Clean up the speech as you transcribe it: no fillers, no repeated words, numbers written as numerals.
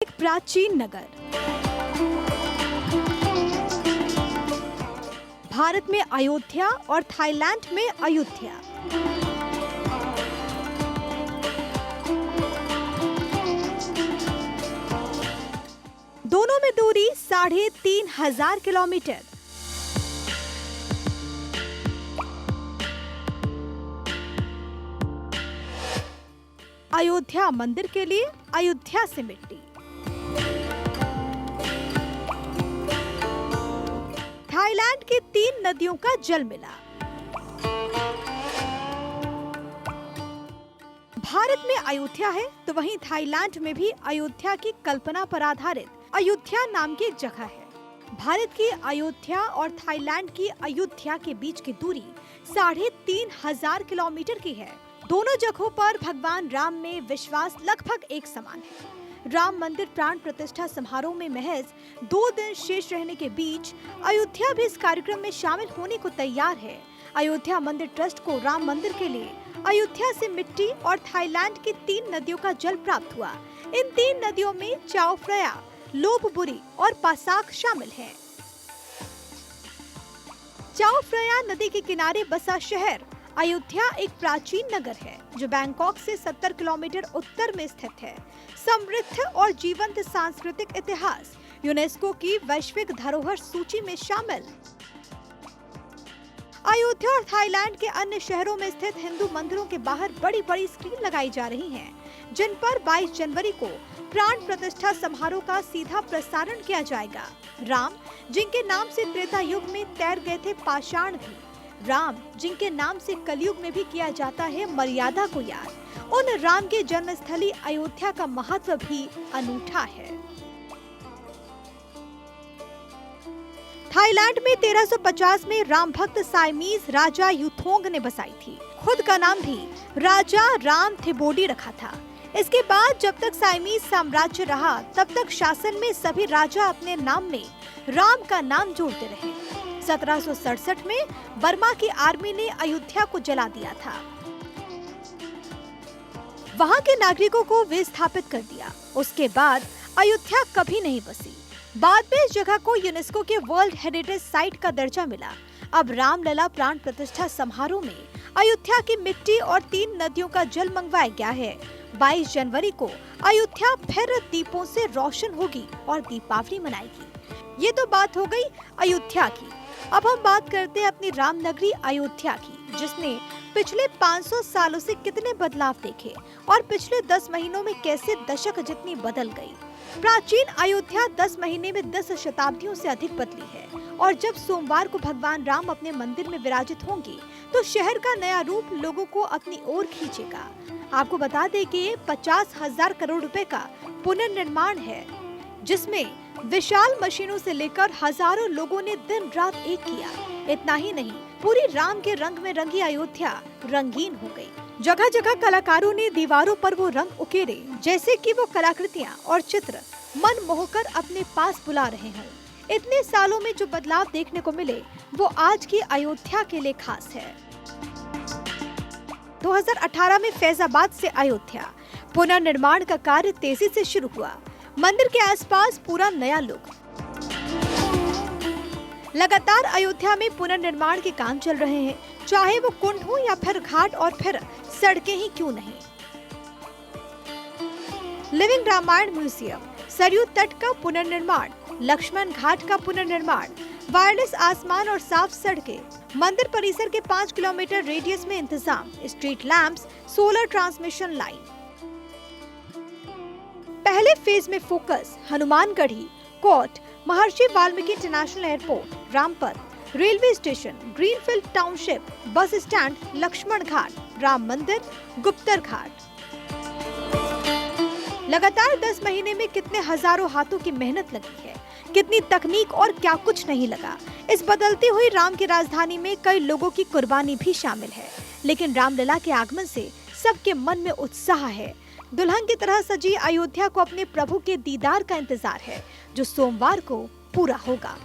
एक प्राचीन नगर। भारत में अयोध्या और थाईलैंड में अयोध्या। दोनों में दूरी 3,500 किलोमीटर। अयोध्या मंदिर के लिए अयोध्या से मिट्टी। थाईलैंड की 3 नदियों का जल मिला। भारत में अयोध्या है तो वहीं थाईलैंड में भी अयोध्या की कल्पना पर आधारित अयोध्या नाम की एक जगह है। भारत की अयोध्या और थाईलैंड की अयोध्या के बीच की दूरी 3,500 किलोमीटर की है। दोनों जगहों पर भगवान राम में विश्वास लगभग एक समान है। राम मंदिर प्राण प्रतिष्ठा समारोह में महज 2 दिन शेष रहने के बीच अयोध्या भी इस कार्यक्रम में शामिल होने को तैयार है। अयोध्या मंदिर ट्रस्ट को राम मंदिर के लिए अयोध्या से मिट्टी और थाईलैंड की 3 नदियों का जल प्राप्त हुआ। इन 3 नदियों में चाओ फ्राया, लोपबुरी और पासाक शामिल हैं। चाओ फ्राया नदी के किनारे बसा शहर अयोध्या एक प्राचीन नगर है जो बैंकॉक से 70 किलोमीटर उत्तर में स्थित है। समृद्ध और जीवंत सांस्कृतिक इतिहास, यूनेस्को की वैश्विक धरोहर सूची में शामिल। अयोध्या और थाईलैंड के अन्य शहरों में स्थित हिंदू मंदिरों के बाहर बड़ी बड़ी स्क्रीन लगाई जा रही हैं, जिन पर 22 जनवरी को प्राण प्रतिष्ठा समारोह का सीधा प्रसारण किया जाएगा। राम, जिनके नाम से त्रेता युग में तैर गए थे पाषाण भी, राम जिनके नाम से कलयुग में भी किया जाता है मर्यादा को याद, उन राम के जन्मस्थली अयोध्या का महत्व भी अनूठा है। थाईलैंड में 1350 में राम भक्त साइमीज राजा युथोंग ने बसाई थी। खुद का नाम भी राजा राम थिबोडी रखा था। इसके बाद जब तक साइमीज साम्राज्य रहा तब तक शासन में सभी राजा अपने नाम में राम का नाम जोड़ते रहे। 1767 में बर्मा की आर्मी ने अयोध्या को जला दिया था। वहां के नागरिकों को विस्थापित कर दिया। उसके बाद अयोध्या कभी नहीं बसी। बाद में इस जगह को यूनेस्को के वर्ल्ड हेरिटेज साइट का दर्जा मिला। अब रामलला प्राण प्रतिष्ठा समारोह में अयोध्या की मिट्टी और 3 नदियों का जल मंगवाया गया है। 22 जनवरी को अयोध्या फिर दीपों से रोशन होगी और दीपावली मनाएगी। ये तो बात हो गई अयोध्या की। अब हम बात करते हैं अपनी रामनगरी अयोध्या की, जिसने पिछले 500 सालों से कितने बदलाव देखे और पिछले 10 महीनों में कैसे दशक जितनी बदल गई। प्राचीन अयोध्या 10 महीने में 10 शताब्दियों से अधिक बदली है और जब सोमवार को भगवान राम अपने मंदिर में विराजित होंगे तो शहर का नया रूप लोगों को अपनी ओर खींचेगा। आपको बता दें कि ये 50,000 करोड़ रुपए का पुनर्निर्माण है, जिसमें विशाल मशीनों से लेकर हजारों लोगों ने दिन रात एक किया। इतना ही नहीं, पूरी राम के रंग में रंगी अयोध्या रंगीन हो गई। जगह जगह कलाकारों ने दीवारों पर वो रंग उकेरे जैसे कि वो कलाकृतियाँ और चित्र मन मोहकर अपने पास बुला रहे हों। इतने सालों में जो बदलाव देखने को मिले वो आज की अयोध्या के लिए खास है। 2018 में फैजाबाद से अयोध्या पुनर्निर्माण का कार्य तेजी से शुरू हुआ। मंदिर के आसपास पूरा नया लुक। लगातार अयोध्या में पुनर्निर्माण के काम चल रहे हैं, चाहे वो कुंड हो या फिर घाट और फिर सड़कें ही क्यों नहीं। लिविंग रामायण म्यूजियम, सरयू तट का पुनर्निर्माण, लक्ष्मण घाट का पुनर्निर्माण, वायरलेस आसमान और साफ सड़कें, मंदिर परिसर के 5 किलोमीटर रेडियस में इंतजाम, street lamps, solar transmission line. पहले फेज में focus Hanumangarhi, court, Maharshi Valmiki international airport, Rampath, railway station, greenfield township, bus stand, Lakshman Ghat, Ram Mandir, Guptar घाट। लगातार 10 महीने में कितने हजारों हाथों की मेहनत लगी है, कितनी तकनीक और क्या कुछ नहीं लगा। इस बदलती हुई राम की राजधानी में कई लोगों की कुर्बानी भी शामिल है, लेकिन रामलला के आगमन से सबके मन में उत्साह है। दुल्हन की तरह सजी अयोध्या को अपने प्रभु के दीदार का इंतजार है, जो सोमवार को पूरा होगा।